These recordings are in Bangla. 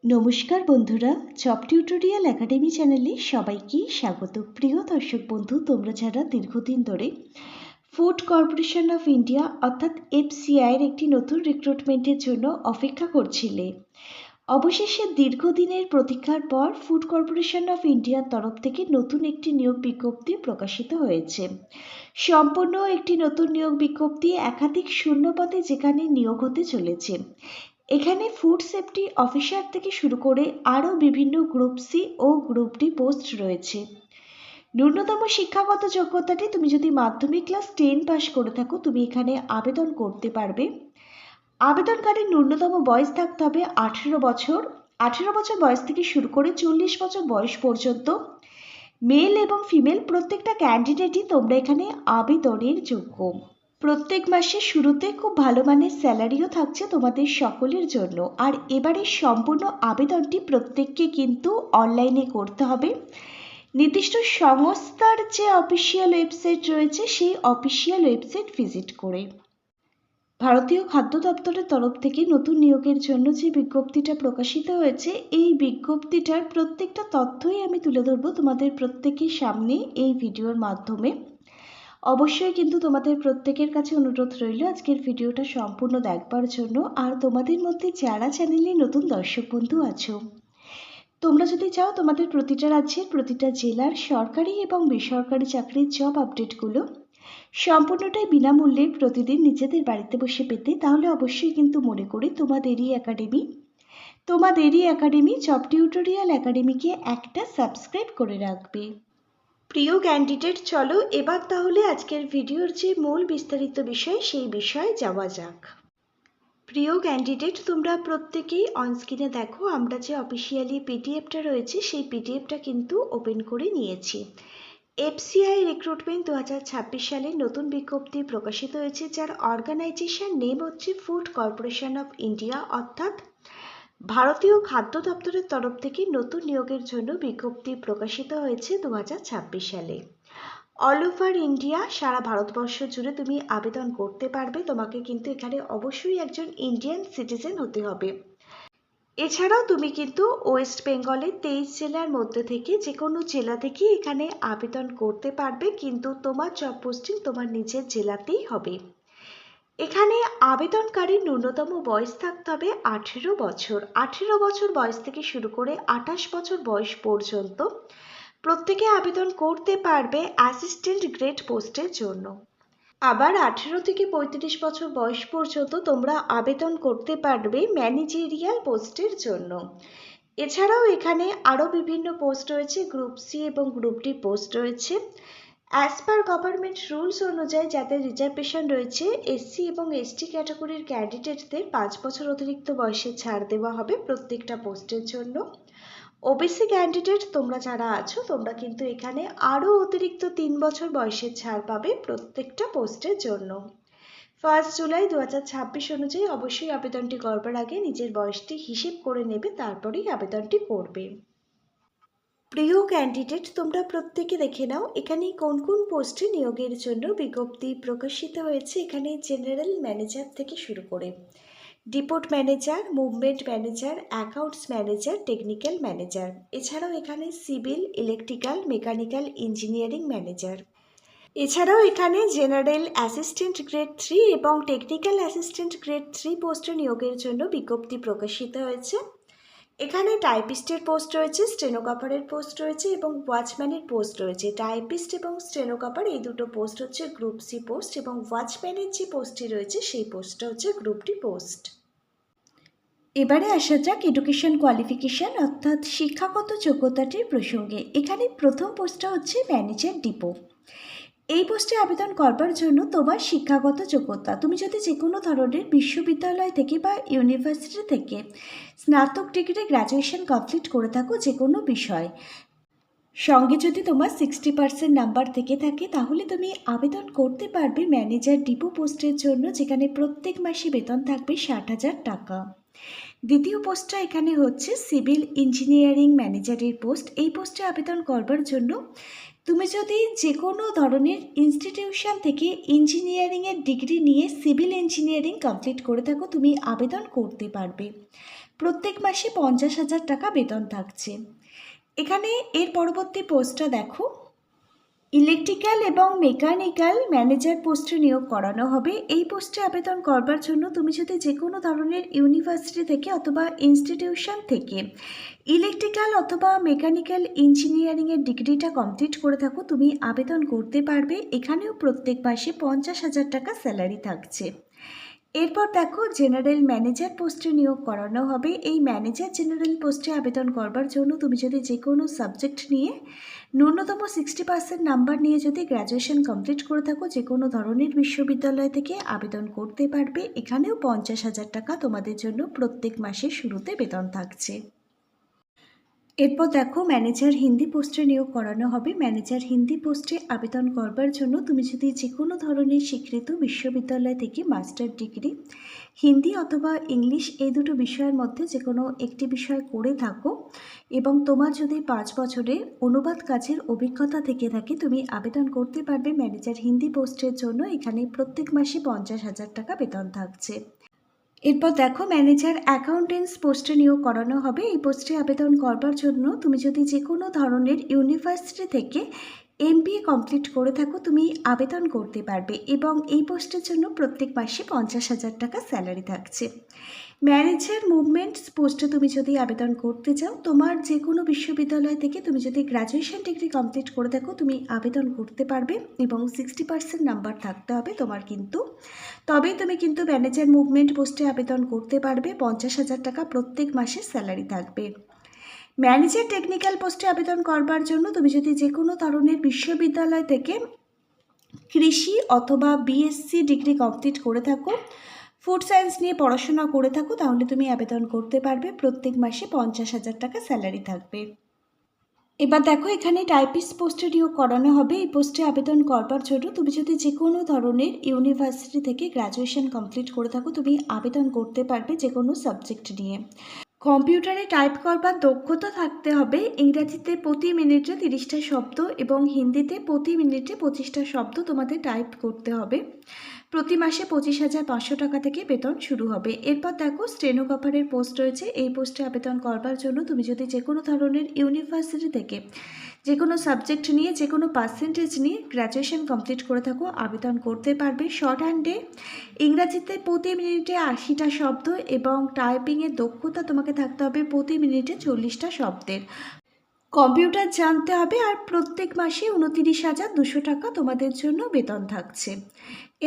নমস্কার বন্ধুরা, জব টিউটোরিয়াল একাডেমি চ্যানেলে সবাইকে স্বাগত। প্রিয় দর্শক বন্ধু, তোমরা যারা দীর্ঘদিন ধরে ফুড কর্পোরেশন অফ ইন্ডিয়া অর্থাৎ এফসিআইয়ের একটি নতুন রিক্রুটমেন্টের জন্য অপেক্ষা করছিলে, অবশেষে দীর্ঘদিনের প্রতীক্ষার পর ফুড কর্পোরেশন অফ ইন্ডিয়ার তরফ থেকে নতুন একটি নিয়োগ বিজ্ঞপ্তি প্রকাশিত হয়েছে। সম্পূর্ণ একটি নতুন নিয়োগ বিজ্ঞপ্তি, একাধিক শূন্যপদে যেখানে নিয়োগ হতে চলেছে। এখানে ফুড সেফটি অফিসার থেকে শুরু করে আরও বিভিন্ন গ্রুপ সি ও গ্রুপ ডি পোস্ট রয়েছে। ন্যূনতম শিক্ষাগত যোগ্যতাটি, তুমি যদি মাধ্যমিক ক্লাস 10 পাস করে থাকো, তুমি এখানে আবেদন করতে পারবে। আবেদনকারীর ন্যূনতম বয়স থাকতে হবে 18 বছর। 18 বছর বয়স থেকে শুরু করে 40 বছর বয়স পর্যন্ত মেল এবং ফিমেল প্রত্যেকটা ক্যান্ডিডেটই তোমরা এখানে আবেদনের যোগ্য। প্রত্যেক মাসের শুরুতে খুব ভালো মানের স্যালারিও থাকছে তোমাদের সকলের জন্য। আর এবারে সম্পূর্ণ আবেদনটি প্রত্যেককে কিন্তু অনলাইনে করতে হবে। নির্দিষ্ট সংস্থার যে অফিসিয়াল ওয়েবসাইট রয়েছে, সেই অফিসিয়াল ওয়েবসাইট ভিজিট করে। ভারতীয় খাদ্য দপ্তরের তরফ থেকে নতুন নিয়োগের জন্য যে বিজ্ঞপ্তিটা প্রকাশিত হয়েছে, এই বিজ্ঞপ্তিটার প্রত্যেকটা তথ্যই আমি তুলে ধরবো তোমাদের প্রত্যেকের সামনে এই ভিডিওর মাধ্যমে। অবশ্যই কিন্তু তোমাদের প্রত্যেকের কাছে অনুরোধ রইল আজকের ভিডিওটা সম্পূর্ণ দেখবার জন্য। আর তোমাদের মধ্যে যারা চ্যানেলে নতুন দর্শক বন্ধু আছো, তোমরা যদি চাও তোমাদের প্রতিটা রাজ্যের প্রতিটা জেলার সরকারি এবং বেসরকারি চাকরির জব আপডেটগুলো সম্পূর্ণটাই বিনামূল্যে প্রতিদিন নিজেদের বাড়িতে বসে পেতে, তাহলে অবশ্যই কিন্তু মনে করি তোমাদেরই একাডেমি জব টিউটোরিয়াল একাডেমিকে একটা সাবস্ক্রাইব করে রাখবে। প্রিয় ক্যান্ডিডেট, চলো এবার তাহলে আজকের ভিডিওর যে মূল বিস্তারিত বিষয়, সেই বিষয়ে যাওয়া যাক। প্রিয় ক্যান্ডিডেট, তোমরা প্রত্যেকেই অনস্ক্রিনে দেখো, আমরা যে অফিসিয়ালি পিডিএফটা রয়েছে, সেই পিডিএফটা কিন্তু ওপেন করে নিয়েছি। এফসিআই রিক্রুটমেন্ট 2026 সালে নতুন বিজ্ঞপ্তি প্রকাশিত হয়েছে, যার অর্গানাইজেশন নেম হচ্ছে ফুড কর্পোরেশন অফ ইন্ডিয়া, অর্থাৎ ভারতীয় খাদ্য দপ্তরের তরফ থেকে নতুন নিয়োগের জন্য বিজ্ঞপ্তি প্রকাশিত হয়েছে 2026 সালে। অল ওভার ইন্ডিয়া, সারা ভারতবর্ষ জুড়ে তুমি আবেদন করতে পারবে। তোমাকে কিন্তু এখানে অবশ্যই একজন ইন্ডিয়ান সিটিজেন হতে হবে। এছাড়াও তুমি কিন্তু ওয়েস্ট বেঙ্গলের 23 জেলার মধ্যে থেকে যে কোনো জেলা থেকে এখানে আবেদন করতে পারবে, কিন্তু তোমার জব পোস্টিং তোমার নিজের জেলাতেই হবে। এখানে আবেদনকারীর ন্যূনতম বয়স থাকতে হবে 18 বছর। 18 বছর বয়স থেকে শুরু করে 28 বছর বয়স পর্যন্ত প্রত্যেকে আবেদন করতে পারবে অ্যাসিস্ট্যান্ট গ্রেড পোস্টের জন্য। আবার 18 থেকে 35 বছর বয়স পর্যন্ত তোমরা আবেদন করতে পারবে ম্যানেজেরিয়াল পোস্টের জন্য। এছাড়াও এখানে আরও বিভিন্ন পোস্ট রয়েছে, গ্রুপ সি এবং গ্রুপ ডি পোস্ট রয়েছে। অ্যাজ পার গভর্নমেন্ট রুলস অনুযায়ী যাদের রিজার্ভেশন রয়েছে, এসসি এবং এসটি ক্যাটাগরির ক্যান্ডিডেটদের 5 বছর অতিরিক্ত বয়সে ছাড় দেওয়া হবে প্রত্যেকটা পোস্টের জন্য। ওবিসি ক্যান্ডিডেট তোমরা যারা আছো, তোমরা কিন্তু এখানে আরও অতিরিক্ত 3 বছর বয়সের ছাড় পাবে প্রত্যেকটা পোস্টের জন্য। 1 জুলাই 2026 অনুযায়ী অবশ্যই আবেদনটি করবার আগে নিজের বয়সটি হিসেব করে নেবে, তারপরেই আবেদনটি করবে। প্রিয় ক্যান্ডিডেট, তোমরা প্রত্যেকে দেখে নাও এখানে কোন কোন পোস্টে নিয়োগের জন্য বিজ্ঞপ্তি প্রকাশিত হয়েছে। এখানে জেনারেল ম্যানেজার থেকে শুরু করে deport manager, movement manager, accounts manager, technical manager. এছাড়াও এখানে civil, electrical, mechanical engineering manager. এছাড়াও এখানে জেনারেল অ্যাসিস্ট্যান্ট গ্রেড 3 এবং টেকনিক্যাল অ্যাসিস্ট্যান্ট গ্রেড 3 পোস্টে নিয়োগের জন্য বিজ্ঞপ্তি প্রকাশিত হয়েছে। এখানে টাইপিস্টের পোস্ট রয়েছে, স্টেনোগ্রাফারের পোস্ট রয়েছে এবং ওয়াচম্যানের পোস্ট রয়েছে। টাইপিস্ট এবং স্টেনোগ্রাফার এই দুটো পোস্ট হচ্ছে গ্রুপ সি পোস্ট, এবং ওয়াচম্যানের যে পোস্টটি রয়েছে সেই পোস্টটা হচ্ছে গ্রুপ ডি পোস্ট। এবারে আসা যাক এডুকেশন কোয়ালিফিকেশান অর্থাৎ শিক্ষাগত যোগ্যতাটির প্রসঙ্গে। এখানে প্রথম পোস্টটা হচ্ছে ম্যানেজার ডিপো। এই পোস্টে আবেদন করবার জন্য তোমার শিক্ষাগত যোগ্যতা, তুমি যদি যে কোনো ধরনের বিশ্ববিদ্যালয় থেকে বা ইউনিভার্সিটি থেকে স্নাতক ডিগ্রি গ্র্যাজুয়েশন কমপ্লিট করে থাকো যে কোনো বিষয়, সঙ্গে যদি তোমার 60% নাম্বার থেকে থাকে, তাহলে তুমি আবেদন করতে পারবে ম্যানেজার ডিপো পোস্টের জন্য, যেখানে প্রত্যেক মাসে বেতন থাকবে 60,000 টাকা। দ্বিতীয় পোস্টটা এখানে হচ্ছে সিভিল ইঞ্জিনিয়ারিং ম্যানেজারের পোস্ট। এই পোস্টে আবেদন করবার জন্য তুমি যদি যে কোনো ধরনের ইনস্টিটিউশন থেকে ইঞ্জিনিয়ারিংয়ের ডিগ্রি নিয়ে সিভিল ইঞ্জিনিয়ারিং কমপ্লিট করে থাকো, তুমি আবেদন করতে পারবে। প্রত্যেক মাসে 50,000 টাকা বেতন থাকছে। এখানে এর পরবর্তী পোস্টটা দেখো, ইলেকট্রিক্যাল এবং মেকানিক্যাল ম্যানেজার পোস্টে নিয়োগ করানো হবে। এই পোস্টে আবেদন করবার জন্য তুমি যদি যে কোনো ধরনের ইউনিভার্সিটি থেকে অথবা ইনস্টিটিউশন থেকে ইলেকট্রিক্যাল অথবা মেকানিক্যাল ইঞ্জিনিয়ারিংয়ের ডিগ্রিটা কমপ্লিট করে থাকো, তুমি আবেদন করতে পারবে। এখানেও প্রত্যেক মাসে 50,000 টাকা স্যালারি থাকছে। এরপর দেখো, জেনারেল ম্যানেজার পোস্টে নিয়োগ করানো হবে। এই ম্যানেজার জেনারেল পোস্টে আবেদন করবার জন্য তুমি যদি যে কোনো সাবজেক্ট নিয়ে ন্যূনতম 60% নাম্বার নিয়ে যদি গ্র্যাজুয়েশন কমপ্লিট করে থাকো, যে কোনো ধরনের বিশ্ববিদ্যালয় থেকে আবেদন করতে পারবে। এখানেও 50,000 টাকা তোমাদের জন্য প্রত্যেক মাসের শুরুতে বেতন থাকছে। এরপর দেখো, ম্যানেজার হিন্দি পোস্টে নিয়োগ করানো হবে। ম্যানেজার হিন্দি পোস্টে আবেদন করবার জন্য তুমি যদি যে কোনো ধরনের স্বীকৃত বিশ্ববিদ্যালয় থেকে মাস্টার ডিগ্রি হিন্দি অথবা ইংলিশ এই দুটো বিষয়ের মধ্যে যে কোনো একটি বিষয় করে থাকো এবং তোমার যদি 5 বছরের অনুবাদ কাজের অভিজ্ঞতা থেকে থাকে, তুমি আবেদন করতে পারবে ম্যানেজার হিন্দি পোস্টের জন্য। এখানে প্রত্যেক মাসে 50,000 টাকা বেতন থাকছে। এরপর দেখো, ম্যানেজার অ্যাকাউন্টেন্টস পোস্টে নিয়োগ করানো হবে। এই পোস্টে আবেদন করবার জন্য তুমি যদি যে কোনো ধরনের ইউনিভার্সিটি থেকে MBA কমপ্লিট করে থাকো, তুমি আবেদন করতে পারবে এবং এই পোস্টের জন্য প্রত্যেক মাসে 50,000 টাকা স্যালারি থাকছে। ম্যানেজার মুভমেন্টস পোস্টে তুমি যদি আবেদন করতে চাও, তোমার যে কোনো বিশ্ববিদ্যালয় থেকে তুমি যদি গ্র্যাজুয়েশন ডিগ্রি কমপ্লিট করে থাকো, তুমি আবেদন করতে পারবে এবং 60% নাম্বার থাকতে হবে তোমার কিন্তু, তবেই তুমি কিন্তু ম্যানেজার মুভমেন্ট পোস্টে আবেদন করতে পারবে। 50,000 টাকা প্রত্যেক মাসে স্যালারি থাকবে। ম্যানেজার টেকনিক্যাল পোস্টে আবেদন করবার জন্য তুমি যদি যে কোনো ধরনের বিশ্ববিদ্যালয় থেকে কৃষি অথবা BSc ডিগ্রি কমপ্লিট করে থাকো, ফুড সায়েন্স নিয়ে পড়াশোনা করে থাকো, তাহলে তুমি আবেদন করতে পারবে। প্রত্যেক মাসে 50,000 টাকা স্যালারি থাকবে। এবার দেখো, এখানে টাইপিস্ট পোস্টে নিয়োগ করানো হবে। এই পোস্টে আবেদন করবার জন্য তুমি যদি যে কোনো ধরনের ইউনিভার্সিটি থেকে গ্র্যাজুয়েশন কমপ্লিট করে থাকো, তুমি আবেদন করতে পারবে যে কোনো সাবজেক্ট নিয়ে। কম্পিউটারে টাইপ করবার দক্ষতা থাকতে হবে। ইংরাজিতে প্রতি মিনিটে 30টা শব্দ এবং হিন্দিতে প্রতি মিনিটে 25টা শব্দ তোমাদের টাইপ করতে হবে। প্রতি মাসে 25,500 টাকা থেকে বেতন শুরু হবে। এরপর দেখো, স্টেনোগ্রাফারের পোস্ট রয়েছে। এই পোস্টে আবেদন করবার জন্য তুমি যদি যে কোনো ধরনের ইউনিভার্সিটি থেকে যে কোনো সাবজেক্ট নিয়ে যে কোনো পার্সেন্টেজ নিয়ে গ্র্যাজুয়েশন কমপ্লিট করে থাকো, আবেদন করতে পারবে। শর্ট হ্যান্ডে ইংরাজিতে প্রতি মিনিটে 80টা শব্দ এবং টাইপিংয়ের দক্ষতা তোমাকে থাকতে হবে প্রতি মিনিটে 40টা শব্দের। কম্পিউটার জানতে হবে আর প্রত্যেক মাসে 29,200 টাকা তোমাদের জন্য বেতন থাকছে।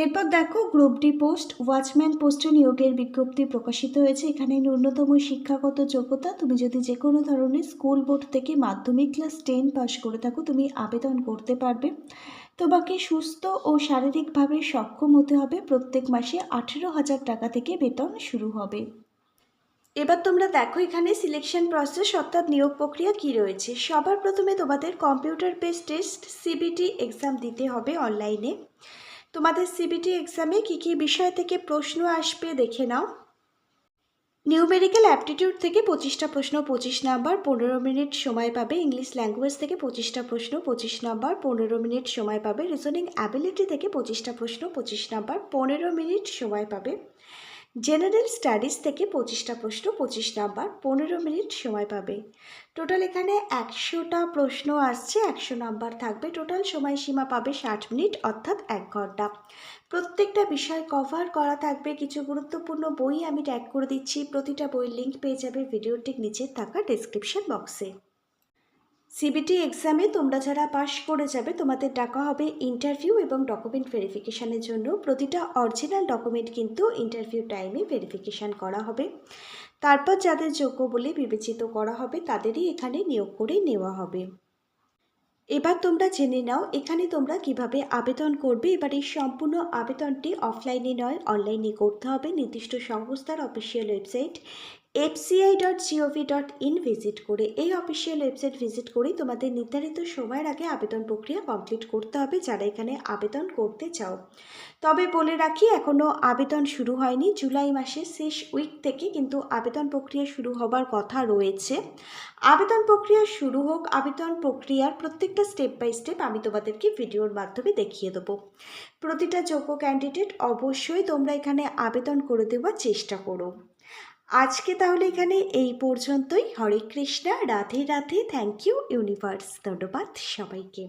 এরপর দেখো, গ্রুপ ডি পোস্ট ওয়াচম্যান পোস্টে নিয়োগের বিজ্ঞপ্তি প্রকাশিত হয়েছে। এখানে ন্যূনতম শিক্ষাগত যোগ্যতা, তুমি যদি যে কোনো ধরনের স্কুল বোর্ড থেকে মাধ্যমিক ক্লাস 10 পাস করে থাকো, তুমি আবেদন করতে পারবে। তোমাকে সুস্থ ও শারীরিকভাবে সক্ষম হতে হবে। প্রত্যেক মাসে 18,000 টাকা থেকে বেতন শুরু হবে। এবার তোমরা দেখো, এখানে সিলেকশন প্রসেস অর্থাৎ নিয়োগ প্রক্রিয়া কি রয়েছে। সবার প্রথমে তোমাদের computer based test CBT exam দিতে হবে অনলাইনে। তোমাদের CBT এক্সামে কী কী বিষয় থেকে প্রশ্ন আসবে দেখে নাও। নিউমেরিক্যাল অ্যাপটিটিউড থেকে 25টা প্রশ্ন 25 নাম্বার 15 মিনিট সময় পাবে। ইংলিশ ল্যাঙ্গুয়েজ থেকে 25টা প্রশ্ন 25 নাম্বার 15 মিনিট সময় পাবে। রিজনিং অ্যাবিলিটি থেকে 25টা প্রশ্ন 25 নাম্বার 15 মিনিট সময় পাবে। জেনারেল স্টাডিজ থেকে 25টা প্রশ্ন 25 নাম্বার 15 মিনিট সময় পাবে। টোটাল এখানে 100টা প্রশ্ন আসছে, 100 নাম্বার থাকবে। টোটাল সময়সীমা পাবে 60 মিনিট অর্থাৎ 1 ঘন্টা। প্রত্যেকটা বিষয় কভার করা থাকবে। কিছু গুরুত্বপূর্ণ বই আমি ট্যাগ করে দিচ্ছি, প্রতিটা বইয়ের লিঙ্ক পেয়ে যাবে ভিডিওটির নিচে থাকা ডেসক্রিপশন বক্সে। CBT এক্সামে তোমরা যারা পাশ করে যাবে, তোমাদের ডাকা হবে ইন্টারভিউ এবং ডকুমেন্ট ভেরিফিকেশানের জন্য। প্রতিটা অরিজিনাল ডকুমেন্ট কিন্তু ইন্টারভিউ টাইমে ভেরিফিকেশান করা হবে। তারপর যাদের যোগ্য বলে বিবেচিত করা হবে, তাদেরই এখানে নিয়োগ করে নেওয়া হবে। এবার তোমরা জেনে নাও এখানে তোমরা কিভাবে আবেদন করবে। এবার এই সম্পূর্ণ আবেদনটি অফলাইনে নয়, অনলাইনে করতে হবে। নির্দিষ্ট সংস্থার অফিসিয়াল ওয়েবসাইট fci.gov.in ভিজিট করে, এই অফিসিয়াল ওয়েবসাইট ভিজিট করেই তোমাদের নির্ধারিত সময়ের আগে আবেদন প্রক্রিয়া কমপ্লিট করতে হবে যারা এখানে আবেদন করতে চাও। তবে বলে রাখি, এখনও আবেদন শুরু হয়নি। জুলাই মাসের শেষ উইক থেকে কিন্তু আবেদন প্রক্রিয়া শুরু হবার কথা রয়েছে। আবেদন প্রক্রিয়া শুরু হোক, আবেদন প্রক্রিয়ার প্রত্যেকটা স্টেপ বাই স্টেপ আমি তোমাদেরকে ভিডিওর মাধ্যমে দেখিয়ে দেবো। প্রতিটা যোগ্য ক্যান্ডিডেট অবশ্যই তোমরা এখানে আবেদন করে দেওয়ার চেষ্টা করো। আজকে তাহলে এখানে এই পর্যন্তই। Hare Krishna, Radhe Radhe, thank you universe, ধন্যবাদ সবাইকে।